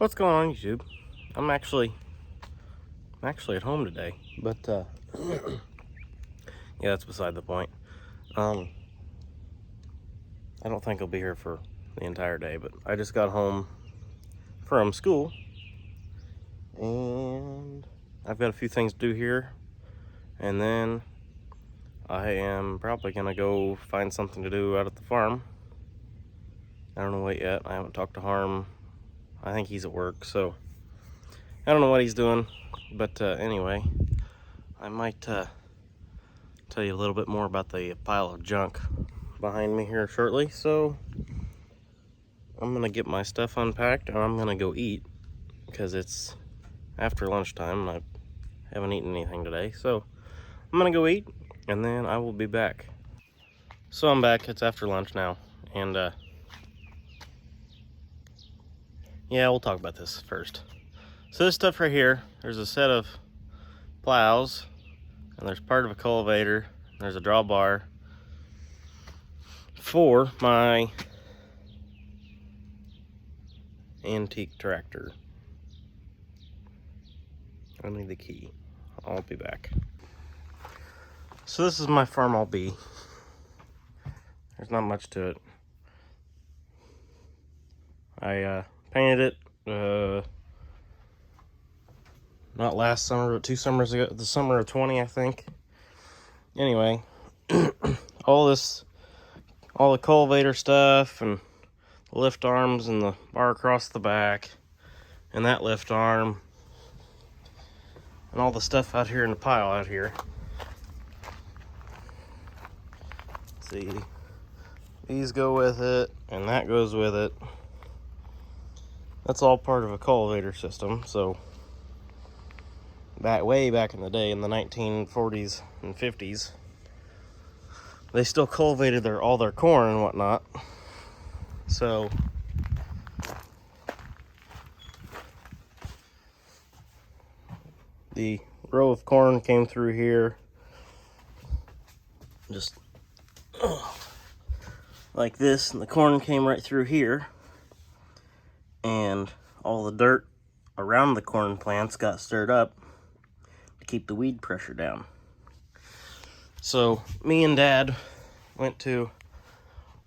What's going on, YouTube? I'm actually at home today, but yeah, that's beside the point. I don't think I'll be here for the entire day, but I just got home from school, and I've got a few things to do here, and then I am probably gonna go find something to do out at the farm. I don't know what yet. I haven't talked to Harm. I think he's at work, so I don't know what he's doing, but anyway, I might tell you a little bit more about the pile of junk behind me here shortly. So I'm gonna get my stuff unpacked and I'm gonna go eat because it's after lunchtime and I haven't eaten anything today. So I'm gonna go eat and then I will be back. So I'm back. It's after lunch now, and yeah, we'll talk about this first. So this stuff right here, there's a set of plows, and there's part of a cultivator, and there's a drawbar for my antique tractor. I need the key. I'll be back. So this is my farm I'll be. There's not much to it. I painted it not last summer, but 2 summers ago, the summer of 20, I think. Anyway, all the cultivator stuff and the lift arms and the bar across the back and that lift arm and all the stuff out here in the pile out here. Let's see, these go with it and that goes with it. That's all part of a cultivator system. So way back in the day, in the 1940s and 50s, they still cultivated all their corn and whatnot. So the row of corn came through here, just like this, and the corn came right through here, and all the dirt around the corn plants got stirred up to keep the weed pressure down. So me and Dad went to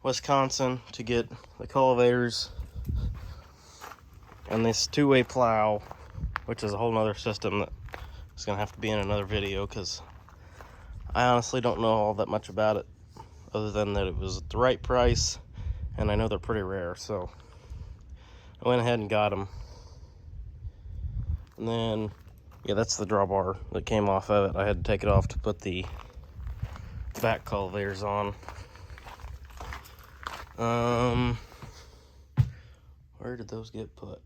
Wisconsin to get the cultivators and this 2-way plow, which is a whole nother system that is gonna have to be in another video because I honestly don't know all that much about it, other than that it was at the right price, and I know they're pretty rare, so I went ahead and got them. And then, yeah, that's the drawbar that came off of it. I had to take it off to put the back cultivators on. Where did those get put?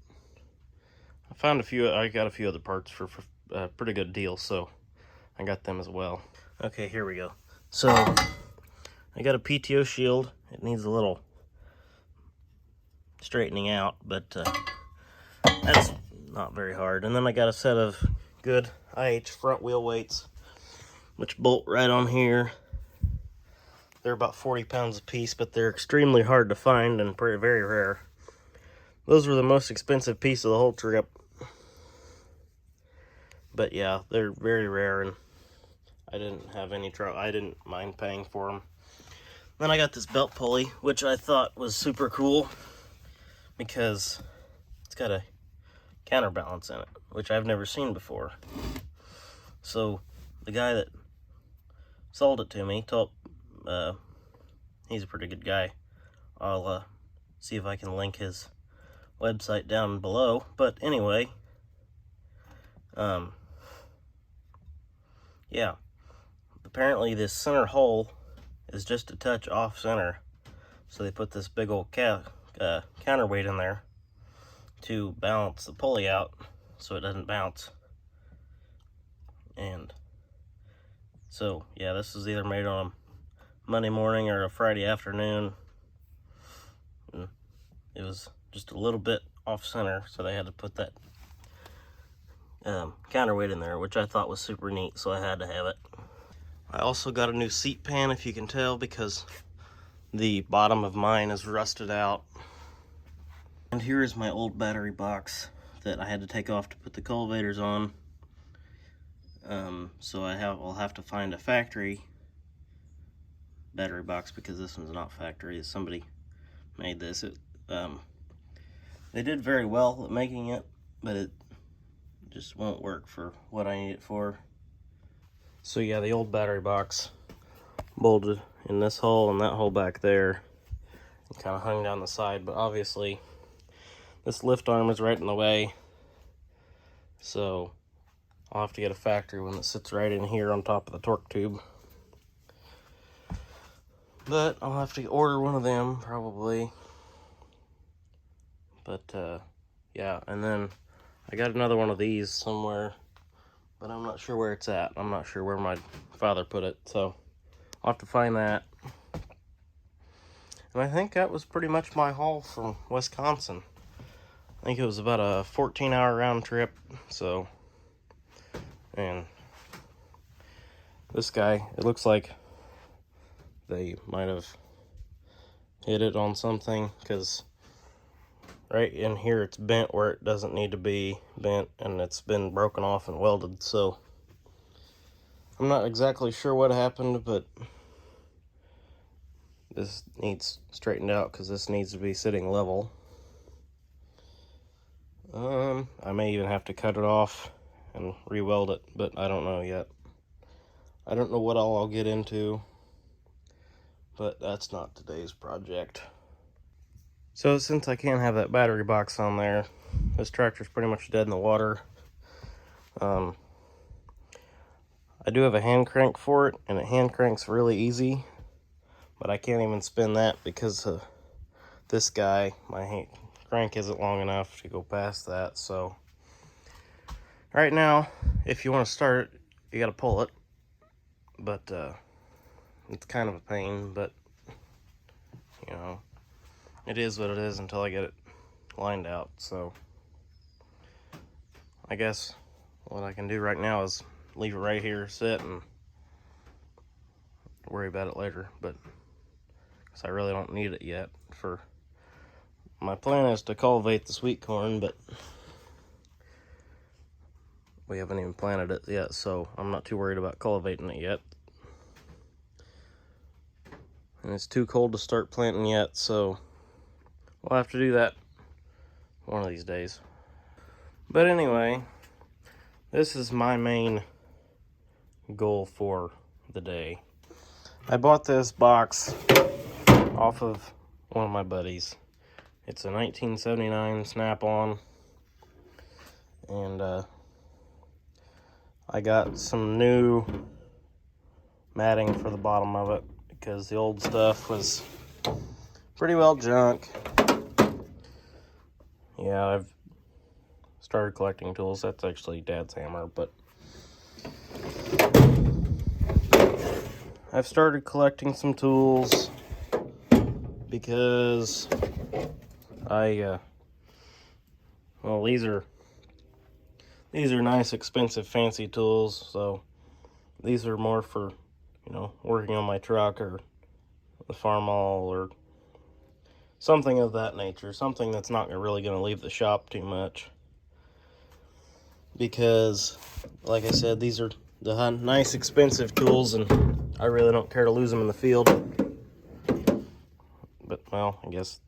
I found I got a few other parts for a pretty good deal, so I got them as well. Okay, here we go. So I got a Pto Shield. It needs a little straightening out, but that's not very hard. And then I got a set of good IH front wheel weights, which bolt right on here. They're about 40 pounds a piece, but they're extremely hard to find and very rare. Those were the most expensive piece of the whole trip. But yeah, they're very rare, and I didn't have any trouble. I didn't mind paying for them. Then I got this belt pulley, which I thought was super cool because it's got a counterbalance in it, which I've never seen before. So the guy that sold it to me told, he's a pretty good guy. I'll see if I can link his website down below. But anyway, yeah, apparently this center hole is just a touch off center, so they put this big old counterweight in there to balance the pulley out so it doesn't bounce. And so yeah, this is either made on a Monday morning or a Friday afternoon, and it was just a little bit off center, so they had to put that counterweight in there, which I thought was super neat, so I had to have it. I also got a new seat pan, if you can tell, because the bottom of mine is rusted out. And here is my old battery box that I had to take off to put the cultivators on. So I'll have to find a factory battery box, because this one's not factory. Somebody made this. They did very well at making it, but it just won't work for what I need it for. So yeah, the old battery box bolted in this hole and that hole back there, and kind of hung down the side, but obviously this lift arm is right in the way, so I'll have to get a factory one that sits right in here on top of the torque tube. But I'll have to order one of them probably. But yeah, and then I got another one of these somewhere, but I'm not sure where it's at. I'm not sure where my father put it, so I'll have to find that. And I think that was pretty much my haul from Wisconsin. I think it was about a 14-hour round trip, so, and this guy, it looks like they might have hit it on something, because right in here it's bent where it doesn't need to be bent, and it's been broken off and welded, so I'm not exactly sure what happened, but this needs straightened out because this needs to be sitting level. I may even have to cut it off and re-weld it, but I don't know yet. I don't know what all I'll get into, but that's not today's project. So since I can't have that battery box on there, this tractor's pretty much dead in the water. I do have a hand crank for it, and it hand cranks really easy, but I can't even spin that because this guy, my hand crank isn't long enough to go past that. So right now, if you want to start it, you got to pull it, but it's kind of a pain, but you know, it is what it is until I get it lined out. So I guess what I can do right now is leave it right here, sit, and worry about it later, but because I really don't need it yet. For my plan is to cultivate the sweet corn, but we haven't even planted it yet, so I'm not too worried about cultivating it yet. And it's too cold to start planting yet, so we'll have to do that one of these days. But anyway, this is my main goal for the day. I bought this box off of one of my buddies. It's a 1979 Snap-on, and I got some new matting for the bottom of it because the old stuff was pretty well junk. Yeah, I've started collecting tools. That's actually Dad's hammer, but I've started collecting some tools because well, these are nice, expensive, fancy tools, so these are more for, you know, working on my truck or the farm all or something of that nature, something that's not really going to leave the shop too much. Because, like I said, these are the nice, expensive tools, and I really don't care to lose them in the field. But, well, I guess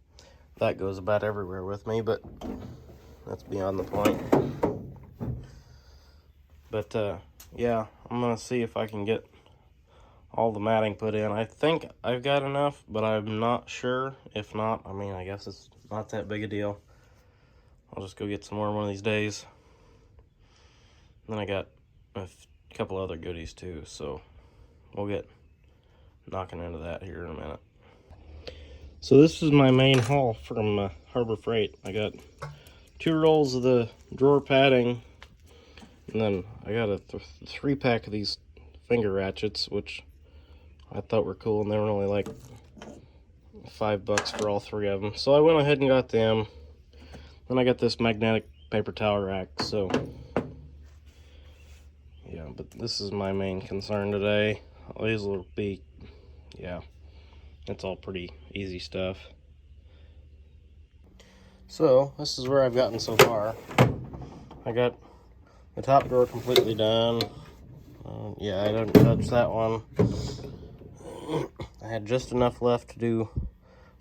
that goes about everywhere with me, but that's beyond the point. But, yeah, I'm going to see if I can get all the matting put in. I think I've got enough, but I'm not sure. If not, I mean, I guess it's not that big a deal. I'll just go get some more one of these days. Then I got a couple other goodies too, so we'll get knocking into that here in a minute. So this is my main haul from Harbor Freight. I got 2 rolls of the drawer padding, and then I got a 3-pack of these finger ratchets, which I thought were cool, and they were only like $5 for all 3 of them. So I went ahead and got them. Then I got this magnetic paper towel rack, so yeah, but this is my main concern today. These will be, yeah, it's all pretty easy stuff. So this is where I've gotten so far. I got the top drawer completely done. Yeah, I didn't touch that one. I had just enough left to do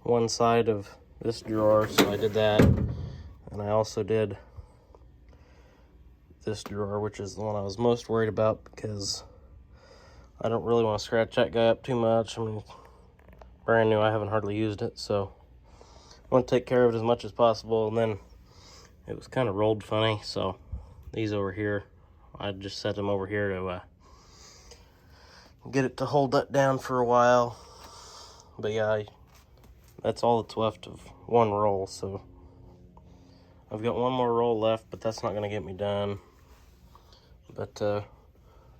one side of this drawer, so I did that. And I also did this drawer, which is the one I was most worried about because I don't really want to scratch that guy up too much. I mean, brand new, I haven't hardly used it, so I want to take care of it as much as possible. And then it was kind of rolled funny, so these over here, I just set them over here to get it to hold that down for a while. But yeah, that's all that's left of one roll, so I've got one more roll left, but that's not going to get me done. But I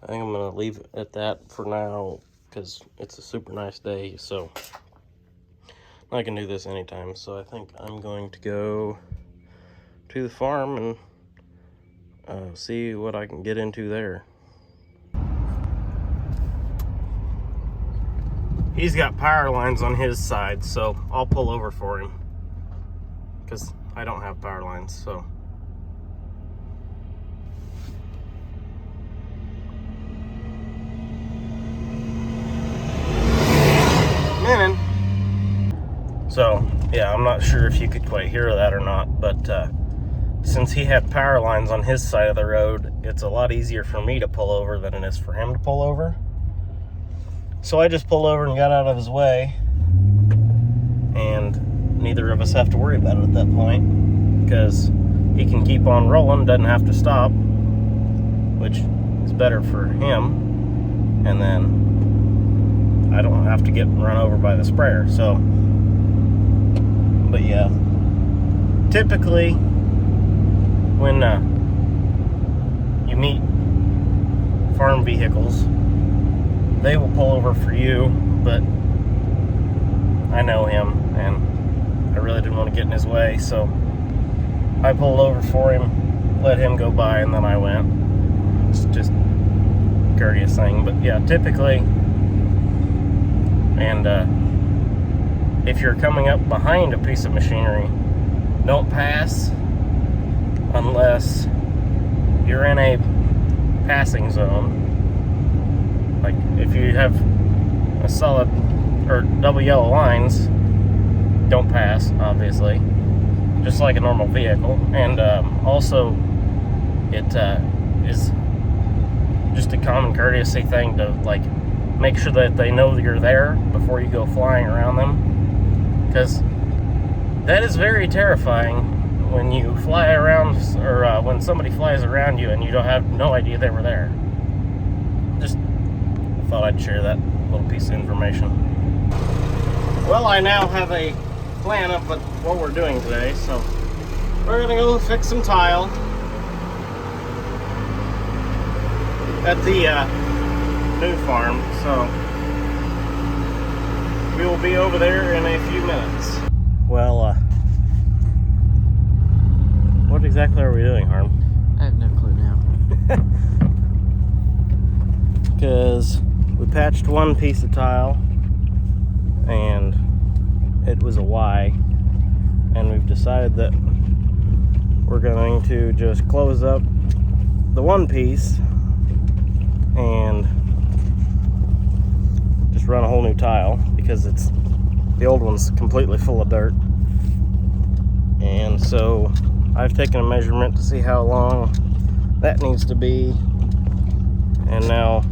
think I'm going to leave it at that for now because it's a super nice day, so I can do this anytime. So I think I'm going to go to the farm and see what I can get into there. He's got power lines on his side, so I'll pull over for him because I don't have power lines, so. So, yeah, I'm not sure if you could quite hear that or not, but since he had power lines on his side of the road, it's a lot easier for me to pull over than it is for him to pull over. So I just pulled over and got out of his way, and neither of us have to worry about it at that point, because he can keep on rolling, doesn't have to stop, which is better for him, and then I don't have to get run over by the sprayer. So, but yeah, typically when you meet farm vehicles, they will pull over for you, but I know him and I really didn't want to get in his way, so I pulled over for him, let him go by, and then I went. It's just a courteous thing. But yeah, typically, and if you're coming up behind a piece of machinery, don't pass unless you're in a passing zone. Like if you have a solid or double yellow lines, don't pass, obviously, just like a normal vehicle. And also it is just a common courtesy thing to like make sure that they know that you're there before you go flying around them, because that is very terrifying when you fly around, or when somebody flies around you and you don't have no idea they were there. Just thought I'd share that little piece of information. Well, I now have a plan of what we're doing today, so we're gonna go fix some tile at the new farm, so we will be over there in a few minutes. Well, what exactly are we doing, Harm? I have no clue now. Because we patched one piece of tile and it was a Y, and we've decided that we're going to just close up the one piece and just run a whole new tile, because the old one's completely full of dirt. And so I've taken a measurement to see how long that needs to be, and now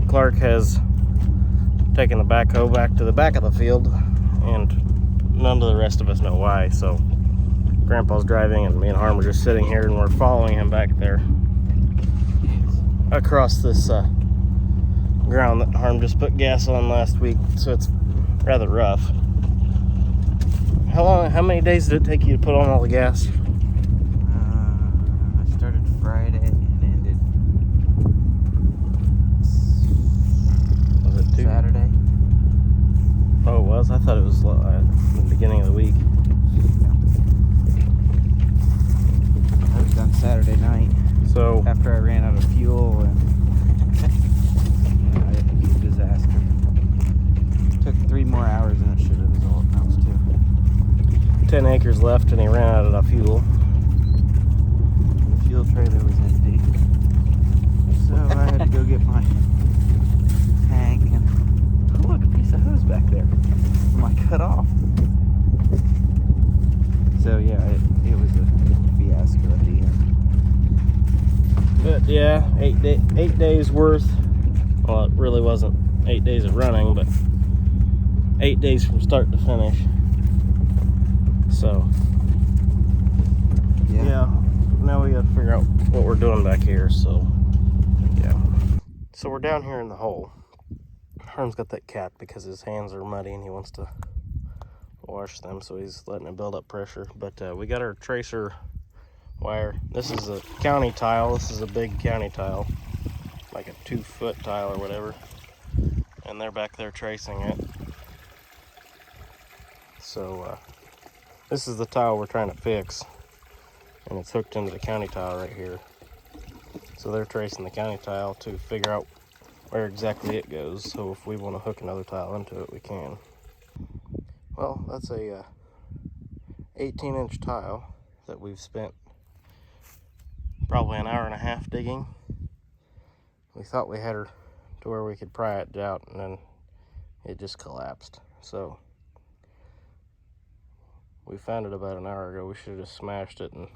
Clark has taken the backhoe back to the back of the field, and none of the rest of us know why. So Grandpa's driving and me and Harm are just sitting here, and we're following him back there across this ground that Harm just put gas on last week, so it's rather rough. How many days did it take you to put on all the gas? I started Friday and ended Saturday. Oh, it was? I thought it was the beginning of the week. No. I was done Saturday night. So after I ran out of fuel, and it was a disaster. Took 3 more hours than it should have, is all it comes to. 10 acres left and he ran out of fuel. yeah, 8 days worth. Well, it really wasn't 8 days of running, but 8 days from start to finish. So yeah, now we gotta figure out what we're doing back here. So yeah, so we're down here in the hole. Herm's got that cap because his hands are muddy and he wants to wash them, so he's letting it build up pressure. But we got our tracer wire. This is a county tile. This is a big county tile, like a 2-foot tile or whatever, and they're back there tracing it. So this is the tile we're trying to fix, and it's hooked into the county tile right here. So they're tracing the county tile to figure out where exactly it goes, so if we want to hook another tile into it, we can. Well, that's a 18-inch tile that we've spent probably an hour and a half digging. We thought we had her to where we could pry it out, and then it just collapsed. So we found it about an hour ago. We should have just smashed it and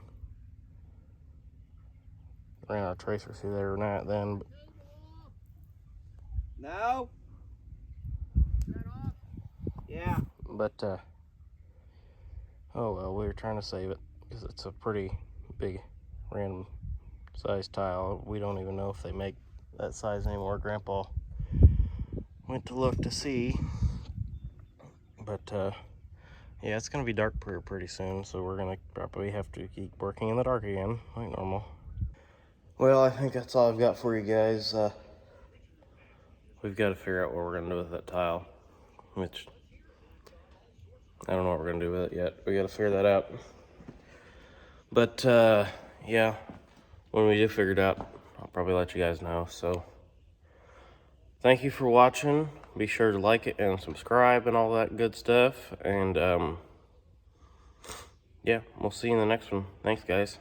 ran our tracer through there then. No. Yeah. But oh well, we were trying to save it because it's a pretty big random size tile. We don't even know if they make that size anymore. Grandpa went to look to see, but yeah, it's gonna be dark pretty soon, so we're gonna probably have to keep working in the dark again like normal. Well, I think that's all I've got for you guys. We've got to figure out what we're gonna do with that tile, which I don't know what we're gonna do with it yet. We got to figure that out. But yeah, when we do figure it out, I'll probably let you guys know. So thank you for watching. Be sure to like it and subscribe and all that good stuff. And yeah, we'll see you in the next one. Thanks, guys.